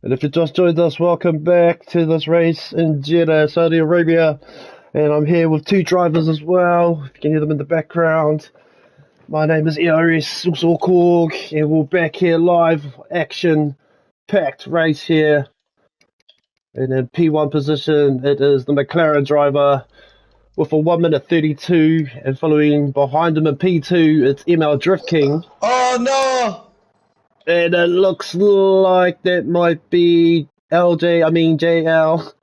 And if you just joined us, welcome back to this race in Jeddah, Saudi Arabia. And I'm here with two drivers as well. If you can hear them in the background. My name is ERS Racing, and we're back here live, action-packed race here. And in P1 position, it is the McLaren driver with a 1 minute 32. And following behind him in P2, it's ML Drift King. Oh no! And it looks like that might be JL.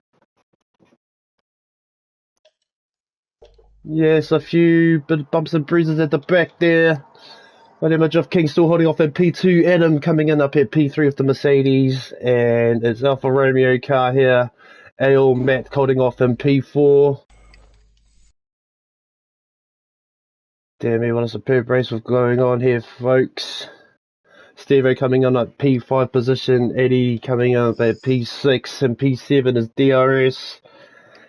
Yes, a few bumps and bruises at the back there. But image of King still holding off at P2. Adam coming in up at P3 with the Mercedes. And it's Alfa Romeo car here. Ale Matt holding off in P4. Damn me, what a superb race was going on here, folks. Steve coming on at P5 position. Eddie coming up at P6. And P7 is DRS.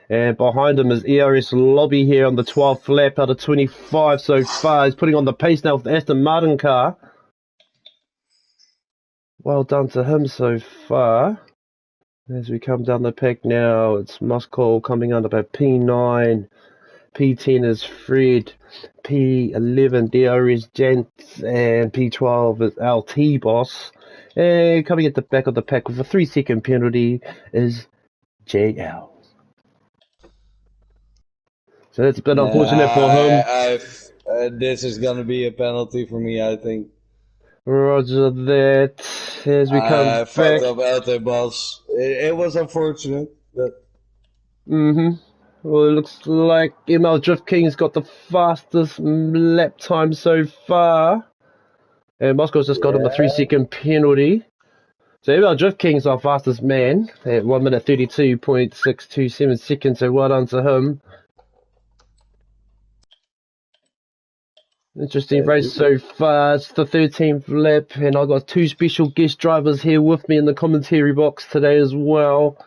And behind him is ERS Lobby here on the 12th lap out of 25 so far. He's putting on the pace now with the Aston Martin car. Well done to him so far. As we come down the pack now, it's Muscol coming under by P9. P10 is Fred. P11 DRS Gents. And P12 is LT Boss. And coming at the back of the pack with a 3-second penalty is JL. So that's a bit unfortunate for him. This is gonna be a penalty for me, I think. Roger that. As we come I back. fucked up LT boss. It was unfortunate, but Well, it looks like ML Drift King's got the fastest lap time so far. And Moscow's just got him a 3-second penalty. So ML Drift King's our fastest man at 1 minute 32.627 seconds. So well done to him. Interesting race so far. It's the 13th lap, and I've got two special guest drivers here with me in the commentary box today as well,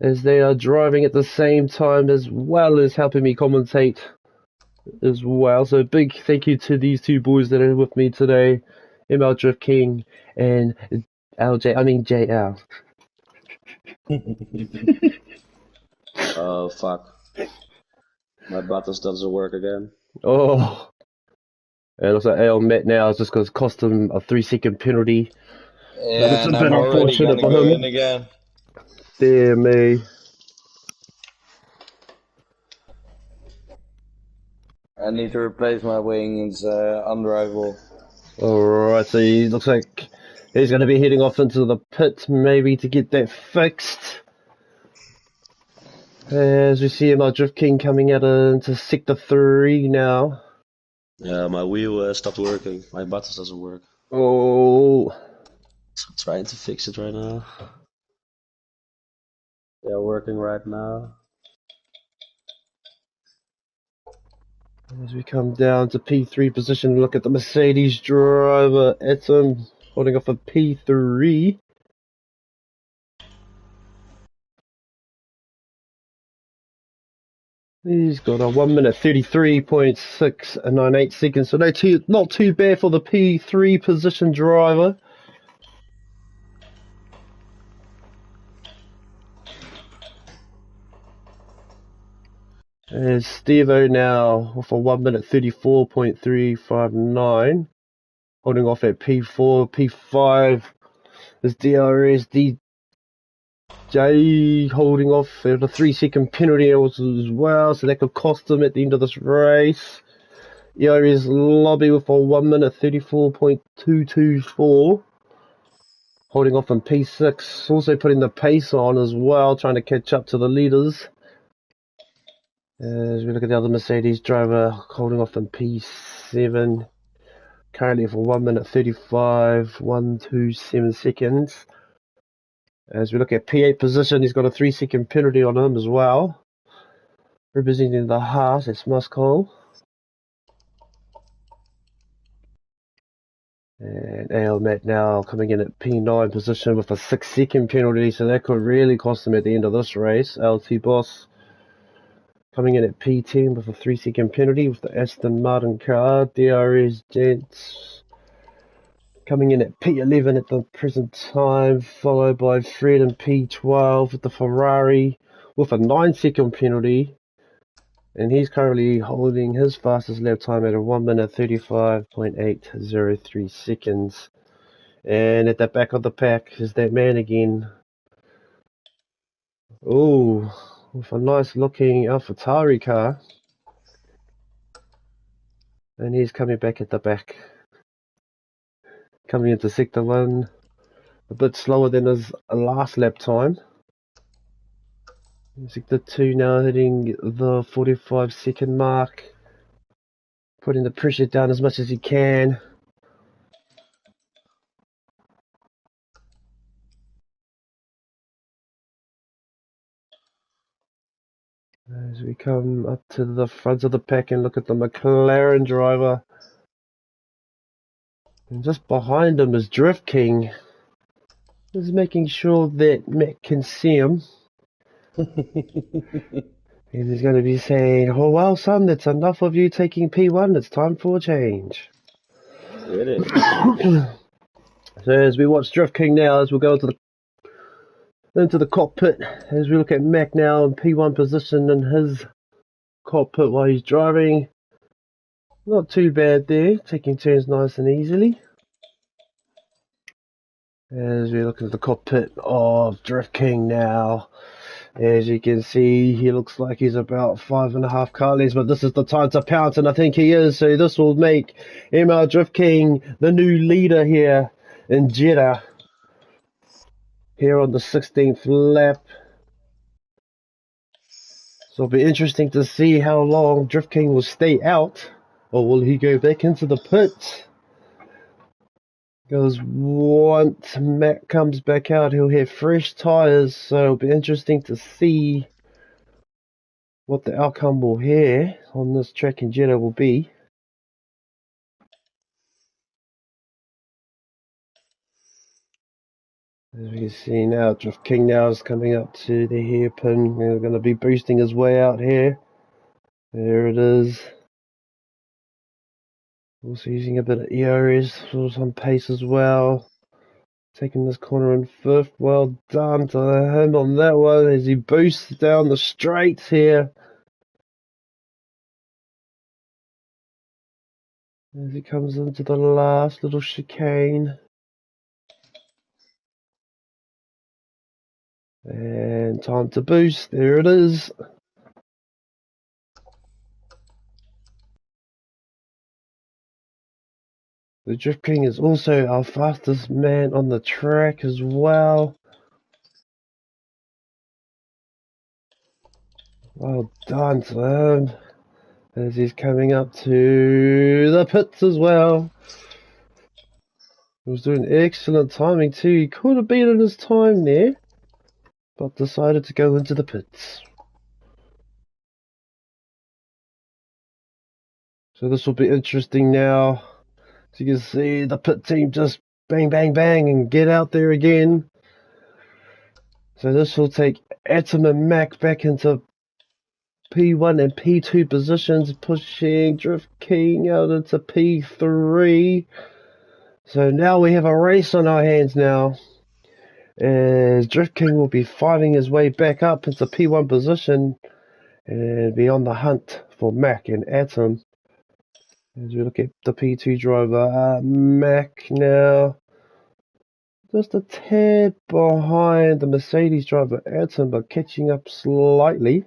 as they are driving at the same time as well as helping me commentate as well. So big thank you to these two boys that are with me today, ML Drift King and JL. Oh fuck. My buttons doesn't work again. Oh. And also Ale Matt now is just going to cost him a 3-second penalty. yeah, and I'm already gonna go in again. Dear me. I need to replace my wing. It's undrivable. Alright, so he looks like he's going to be heading off into the pit maybe to get that fixed. As we see our Drift King coming out into Sector 3 now. Yeah, my wheel stopped working. My buttons doesn't work. Oh. So I'm trying to fix it right now. They're working right now. As we come down to P3 position, look at the Mercedes driver, Etzem, holding off a P3. He's got a 1 minute 33.698 seconds, so not too bad for the P3 position driver. There's Stevo now with a 1 minute 34.359, holding off at P4. P5 is DRS DJ holding off at a 3-second penalty as well, so that could cost him at the end of this race. ERS Lobby with a 1 minute 34.224, holding off on P6, also putting the pace on as well, trying to catch up to the leaders. As we look at the other Mercedes driver, holding off on P7, currently for 1 minute 35.127 seconds. As we look at P8 position, he's got a 3-second penalty on him as well. Representing the Haas, it's Muscol. And Ailmet now coming in at P9 position with a 6-second penalty, so that could really cost him at the end of this race. LT Boss coming in at P10 with a 3-second penalty with the Aston Martin car. DRS Gents coming in at P11 at the present time, followed by Fred in P12 with the Ferrari with a 9-second penalty. And he's currently holding his fastest lap time at a 1 minute 35.803 seconds. And at the back of the pack is that man again. Oh, with a nice looking AlphaTauri car. And he's coming back at the back. Coming into sector 1. A bit slower than his last lap time. Sector 2 now hitting the 45-second mark. Putting the pressure down as much as he can. As we come up to the front of the pack and look at the McLaren driver. And just behind him is Drift King. He's making sure that Mac can see him. And he's going to be saying, "Oh well, son, that's enough of you taking P1. It's time for a change." Really? So as we watch Drift King now, as we'll go into the cockpit, as we look at Mac now in P1 position in his cockpit while he's driving. Not too bad there, taking turns nice and easily. As we look at the cockpit of Drift King now, as you can see, he looks like he's about 5.5 car lengths, but this is the time to pounce, and I think he is, so this will make MR Drift King the new leader here in Jeddah. Here on the 16th lap. So it'll be interesting to see how long Drift King will stay out, or will he go back into the pits? Because once Matt comes back out, he'll have fresh tyres, so it'll be interesting to see what the outcome will here on this track in Jeddah will be. As we can see now, Drift King now is coming up to the hairpin. We're going to be boosting his way out here. There it is. Also using a bit of ERS for some pace as well. Taking this corner in fifth. Well done to him on that one as he boosts down the straights here. As he comes into the last little chicane. And time to boost. There it is. The Drift King is also our fastest man on the track as well. Well done to him. As he's coming up to the pits as well. He was doing excellent timing too. He could have beaten his time there, but decided to go into the pits. So this will be interesting now. As you can see, the pit team just bang, bang, bang and get out there again. So this will take Atom and Mac back into P1 and P2 positions, pushing Drift King out into P3. So now we have a race on our hands now. As Drift King will be fighting his way back up into P1 position and be on the hunt for Mac and Atom. As we look at the P2 driver, Mac now just a tad behind the Mercedes driver Atom, but catching up slightly.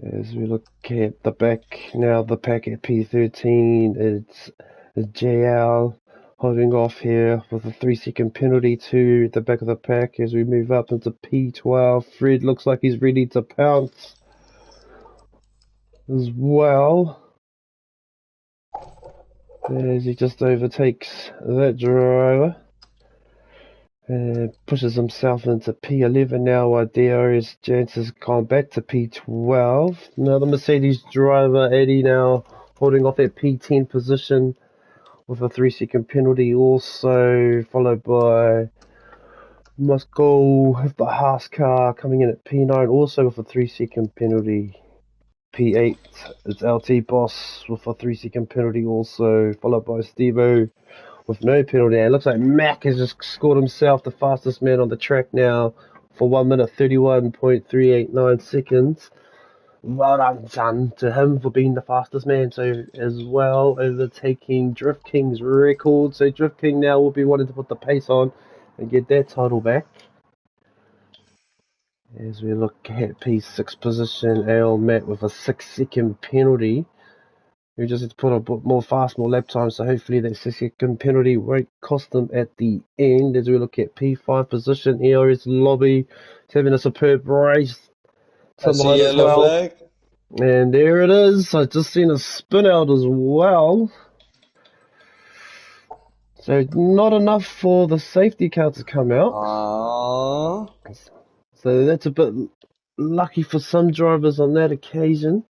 As we look at the back now, the pack at P13, it's JL holding off here with a 3-second penalty to the back of the pack. As we move up into P12, Fred looks like he's ready to pounce as well. As he just overtakes that driver and pushes himself into P11 now, while DRS Jance has gone back to P12. Now the Mercedes driver Eddie now holding off at P10 position with a 3-second penalty, also followed by Moscow with the Haas car coming in at P9 also with a 3-second penalty. P8, it's LT Boss with a 3-second penalty also, followed by Stevo with no penalty. And it looks like Mac has just scored himself the fastest man on the track now for 1 minute 31.389 seconds. Well done to him for being the fastest man, so as well overtaking Drift King's record. So Drift King now will be wanting to put the pace on and get that title back. As we look at P6 position, Al Matt with a 6-second penalty. We just have to put a bit more fast, more lap time, so hopefully that 6-second penalty won't cost them at the end. As we look at P5 position, ERS Lobby is having a superb race tonight as well. Flag. And there it is. I just seen a spin out as well. So not enough for the safety car to come out. So that's a bit lucky for some drivers on that occasion.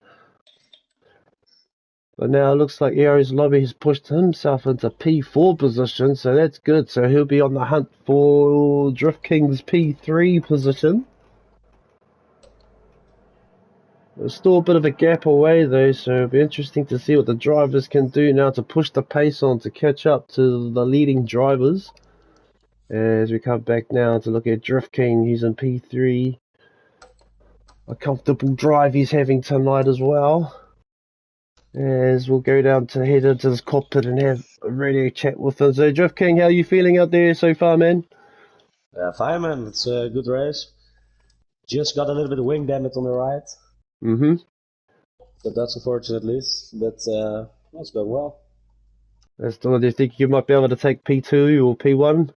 But now it looks like ERS Lobby has pushed himself into P4 position, so that's good. So he'll be on the hunt for Drift King's P3 position. There's still a bit of a gap away though, so it'll be interesting to see what the drivers can do now to push the pace on to catch up to the leading drivers. As we come back now to look at Drift King, he's in P3. A comfortable drive he's having tonight as well. As we'll go down to head into this cockpit and have a radio chat with him. So Drift King, how are you feeling out there so far, man? Fine, man. It's a good race. Just got a little bit of wing damage on the right. Mm-hmm. But that's unfortunate at least. But that's going well. Do you think you might be able to take P2 or P1?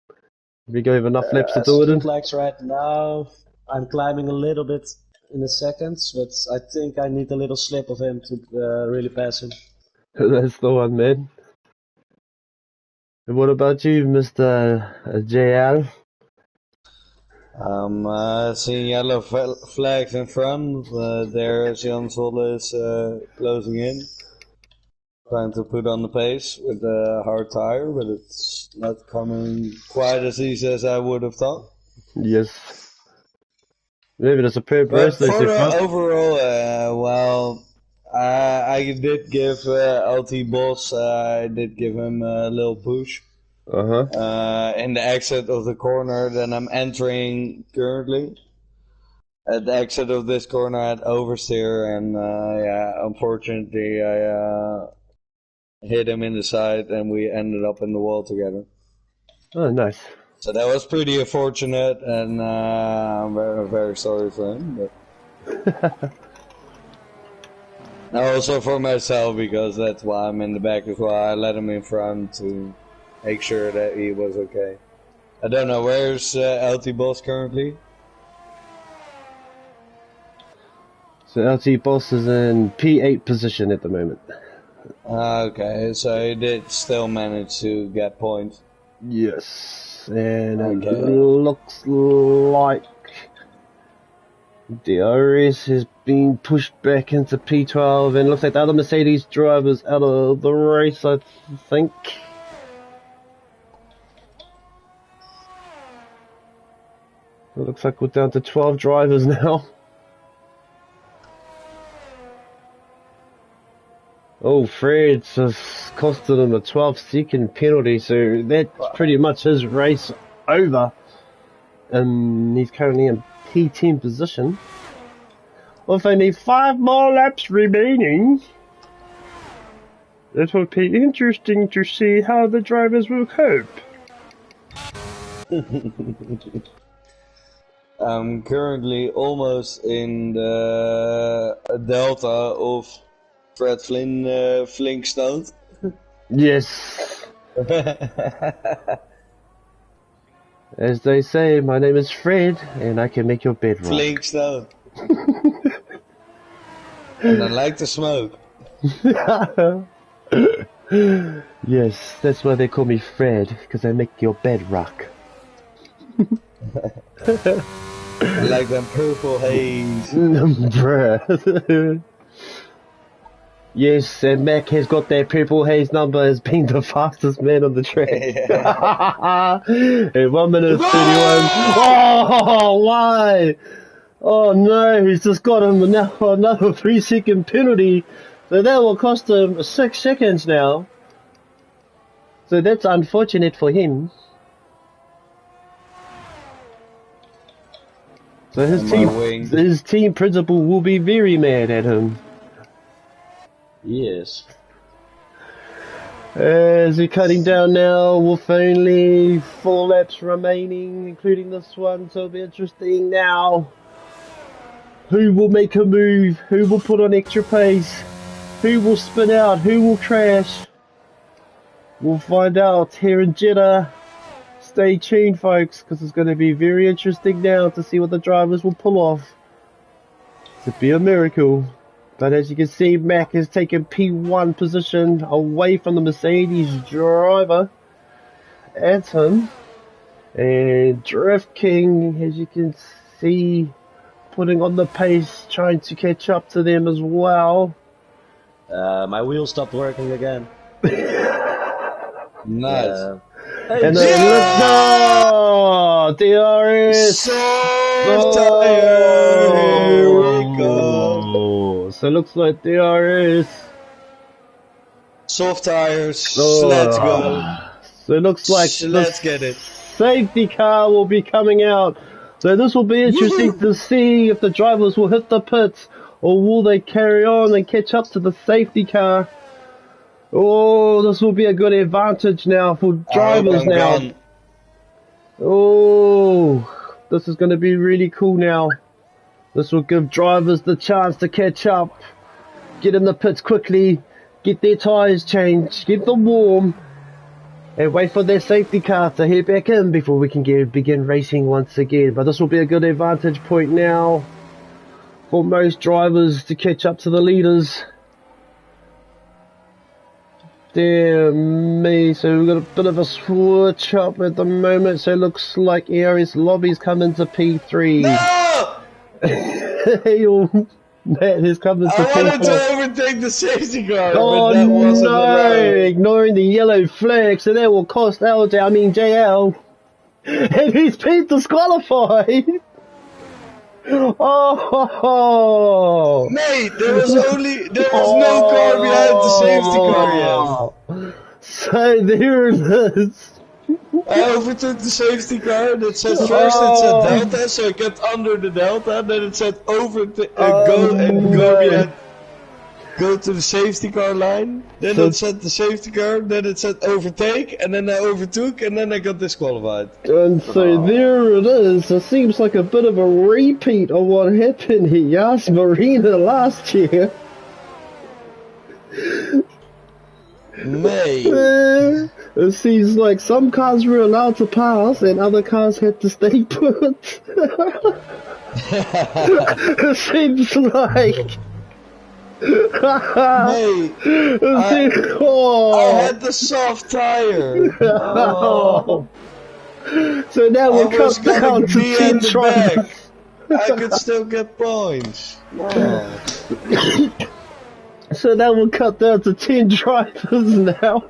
If you go have enough laps to do it in? Flags right now. I'm climbing a little bit in the seconds, but I think I need a little slip of him to really pass him. That's the one, man. And what about you, Mr. JL? I'm seeing yellow flags in front. There, Jan Zolle is closing in. Trying to put on the pace with a hard tire, but it's not coming quite as easy as I would have thought. Yes. Maybe that's a superb race. But for the overall, well, I did give LT Boss, I did give him a little push. In the exit of the corner that I'm entering currently. At the exit of this corner, I had oversteer, and yeah, unfortunately, I hit him in the side, and we ended up in the wall together. Oh, nice. So that was pretty unfortunate, and I'm very, very sorry for him. But also for myself, because that's why I'm in the back as well. I let him in front to make sure that he was okay. I don't know, where's LT Boss currently? So LT Boss is in P8 position at the moment. Okay, so he did still manage to get points. Yes, and it looks like DRS has been pushed back into P12, and it looks like the other Mercedes drivers out of the race, I think. It looks like we're down to 12 drivers now. Oh, Fred's has costed him a 12-second penalty, so that's pretty much his race over. He's currently in P10 position. With only 5 more laps remaining, it will be interesting to see how the drivers will cope. I'm currently almost in the delta of Fred Flintstone. Yes. As they say, my name is Fred, and I can make your bed rock. Flintstone. And I like to smoke. Yes, that's why they call me Fred, because I make your bed rock. I like them purple haze. Bruh. Yes, and Mac has got that purple haze number as being the fastest man on the track. At 1 minute 31. Oh, why? Oh no, he's just got him now another 3-second penalty. So that will cost him 6 seconds now. So that's unfortunate for him. So his team principal will be very mad at him. Yes. As we're cutting down now with only 4 laps remaining, including this one, so it'll be interesting now. Who will make a move? Who will put on extra pace? Who will spin out? Who will crash? We'll find out here in Jeddah. Stay tuned, folks, because it's going to be very interesting now to see what the drivers will pull off. It'll be a miracle. But as you can see, Mac has taken P1 position away from the Mercedes driver. Atom. And Drift King, as you can see, putting on the pace, trying to catch up to them as well. My wheel stopped working again. Nice. And then let's go! DRS! Soft tire! Here we go! So it looks like DRS. Soft tires, let's go. So it looks like let's get it. Safety car will be coming out. So this will be interesting to see if the drivers will hit the pits or will they carry on and catch up to the safety car. Oh, this will be a good advantage now for drivers now. Gone. Oh, this is going to be really cool now. This will give drivers the chance to catch up, get in the pits quickly, get their tyres changed, get them warm, and wait for their safety car to head back in before we can begin racing once again. But this will be a good advantage point now for most drivers to catch up to the leaders. Dear me, so we've got a bit of a switch up at the moment, so it looks like ERS Lobby's come into P3. No! Hey, Matt has come into P4. I wanted to overtake the safety car, oh but that wasn't allowed. Ignoring the yellow flag, so that will cost JL. And he's been disqualified. Oh, mate, there was no car behind the safety car yet. So there it is. I overtook the safety car. That said first it said Delta, so I got under the Delta. Then it said go to the safety car line. Then it said the safety car. Then it said overtake, and then I overtook, and then I got disqualified. And so there it is. It seems like a bit of a repeat of what happened at Yas Marina last year. Mate. It seems like some cars were allowed to pass and other cars had to stay put. It seems like. Mate, I had the soft tire. Oh. So now we'll cut down to 10 drivers. I could still get points. Oh. So now we'll cut down to 10 drivers now.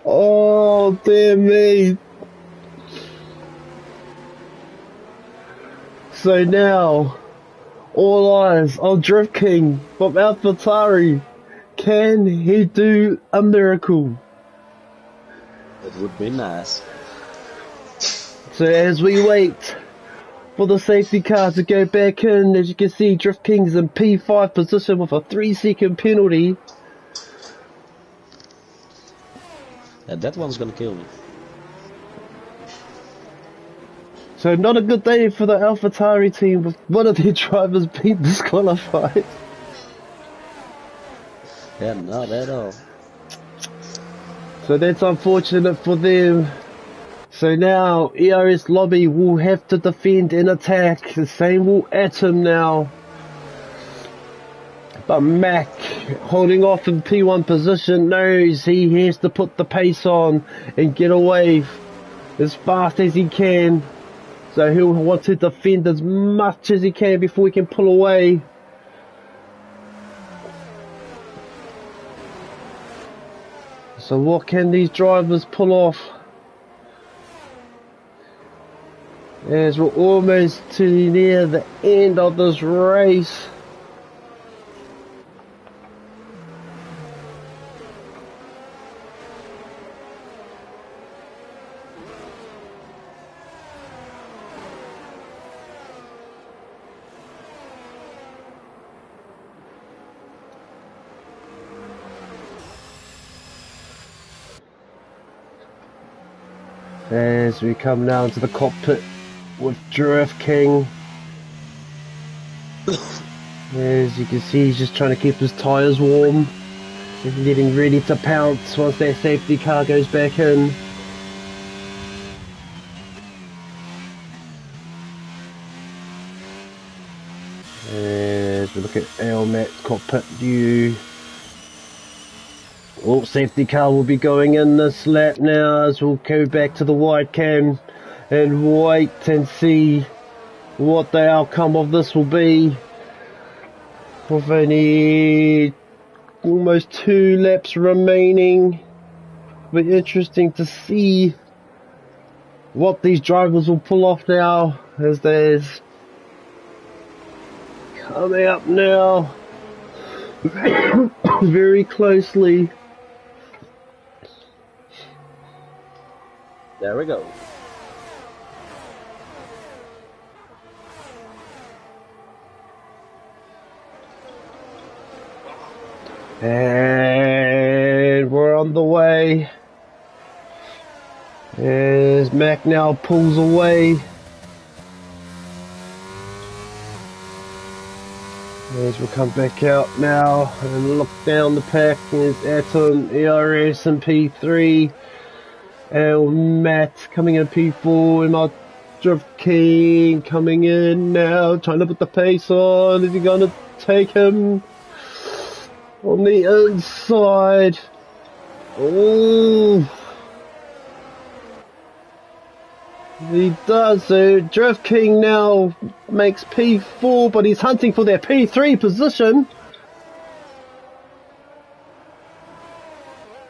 Oh, dear me. So now, all eyes on Drift King from AlphaTauri. Can he do a miracle? It would be nice. So as we wait for the safety car to go back in, as you can see, Drift King's in P5 position with a 3-second penalty. Yeah, that one's gonna kill me. So not a good day for the AlphaTauri team with one of their drivers being disqualified. Yeah, not at all. So that's unfortunate for them. So now ERS Lobby will have to defend and attack. The same will Atom now. But Mac, holding off in P1 position, knows he has to put the pace on and get away as fast as he can. So he'll want to defend as much as he can before he can pull away. So what can these drivers pull off? as we're almost to near the end of this race. As we come now into the cockpit with Drift King. As you can see, he's just trying to keep his tyres warm. He's getting ready to pounce once that safety car goes back in. As we look at Matt's cockpit view. Oh, safety car will be going in this lap now as we'll go back to the wide cam and wait and see what the outcome of this will be. With only almost 2 laps remaining. It'll be interesting to see what these drivers will pull off now as there's coming up now very closely. There we go. And we're on the way. As Mac now pulls away. As we'll come back out now and look down the pack. There's Atom, ERS and P3. Matt coming in P4 and our Drift King coming in now, trying to put the pace on. Is he going to take him on the inside? Oh, he does. So Drift King now makes P4, but he's hunting for their P3 position.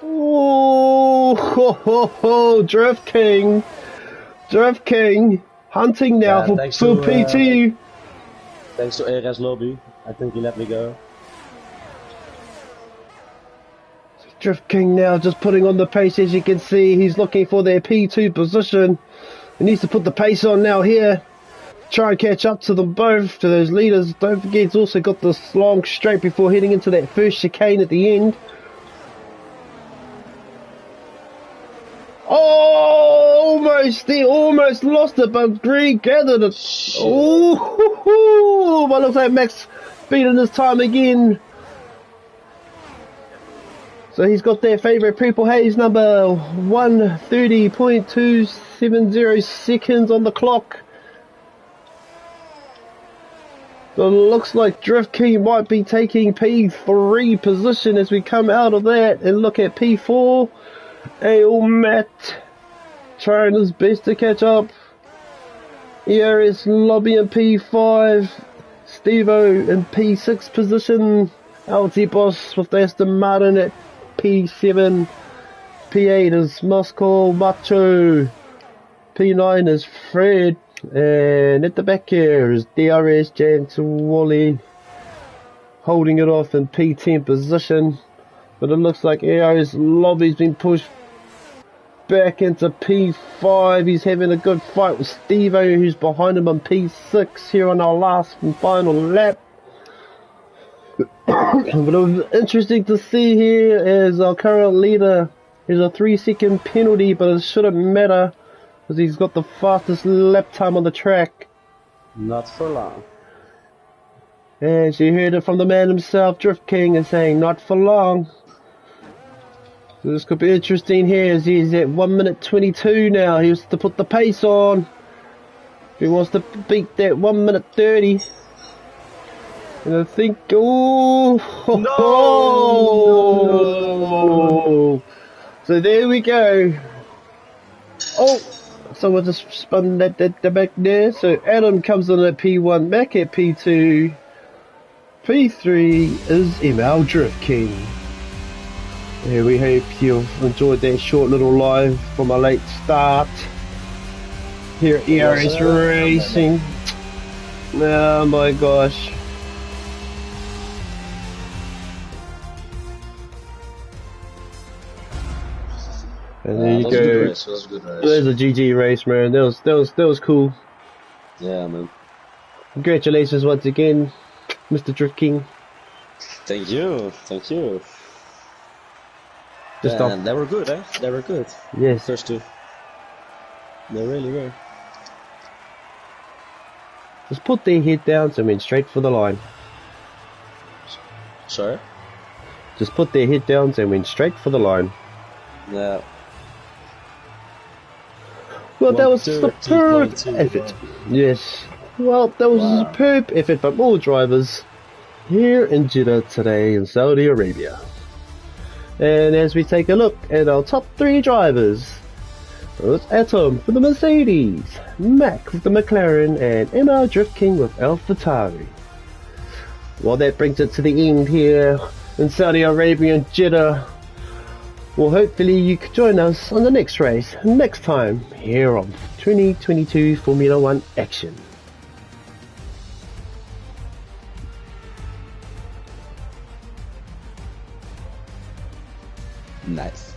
Oh, Drift King hunting now for PT. Thanks to ERS Lobby, I think he let me go. Drift King now just putting on the pace. As you can see, he's looking for their P2 position. He needs to put the pace on now here. Try and catch up to them both, to those leaders. Don't forget he's also got this long straight before heading into that first chicane at the end. Oh, almost! They almost lost it, but regathered it. Oh, but looks like Max beating his time again. So he's got their favourite Purple Haze number 1:30.270 seconds on the clock. So it looks like Drift King might be taking P3 position as we come out of that and look at P4. Matt trying his best to catch up. ERS Lobby in P5. Stevo in P6 position. LT Boss with Aston Martin at P7. P8 is Moscow Macho. P9 is Fred. And at the back here is DRS Wally holding it off in P10 position. But it looks like ERS Lobby's been pushed back into P5. He's having a good fight with Stevo, who's behind him on P6 here on our last and final lap. But it was interesting to see here as our current leader is a 3-second penalty, but it shouldn't matter because he's got the fastest lap time on the track. Not for long. And you heard it from the man himself, Drift King, is saying not for long. So this could be interesting here as he's at 1:22 now. He has to put the pace on. He wants to beat that 1:30. And I think, no! So there we go. Oh, someone just spun that back there. So Adam comes in at P1, Mac at P2. P3 is ML Drift King. Yeah, we hope you've enjoyed that short little live from a late start. here at ERS Racing. Oh my gosh. And there you go. That was a good race. There's a GG race, man. That was cool. Yeah, man. Congratulations once again, Mr. Drift King. Thank you. And they were good, eh? They were good. Yes. First two. They really were. Just put their head down and went straight for the line. Sorry? Just put their head down and went straight for the line. Yeah. Well, that was a superb effort. Yes. Well, that was a superb effort from all drivers here in Jeddah today in Saudi Arabia. And as we take a look at our top 3 drivers, it was Atom for the Mercedes, Mac with the McLaren, and MR Drift King with AlphaTauri. Well, that brings it to the end here in Saudi Arabia and Jeddah. Well, hopefully you can join us on the next race next time here on 2022 Formula 1 Action. Nice.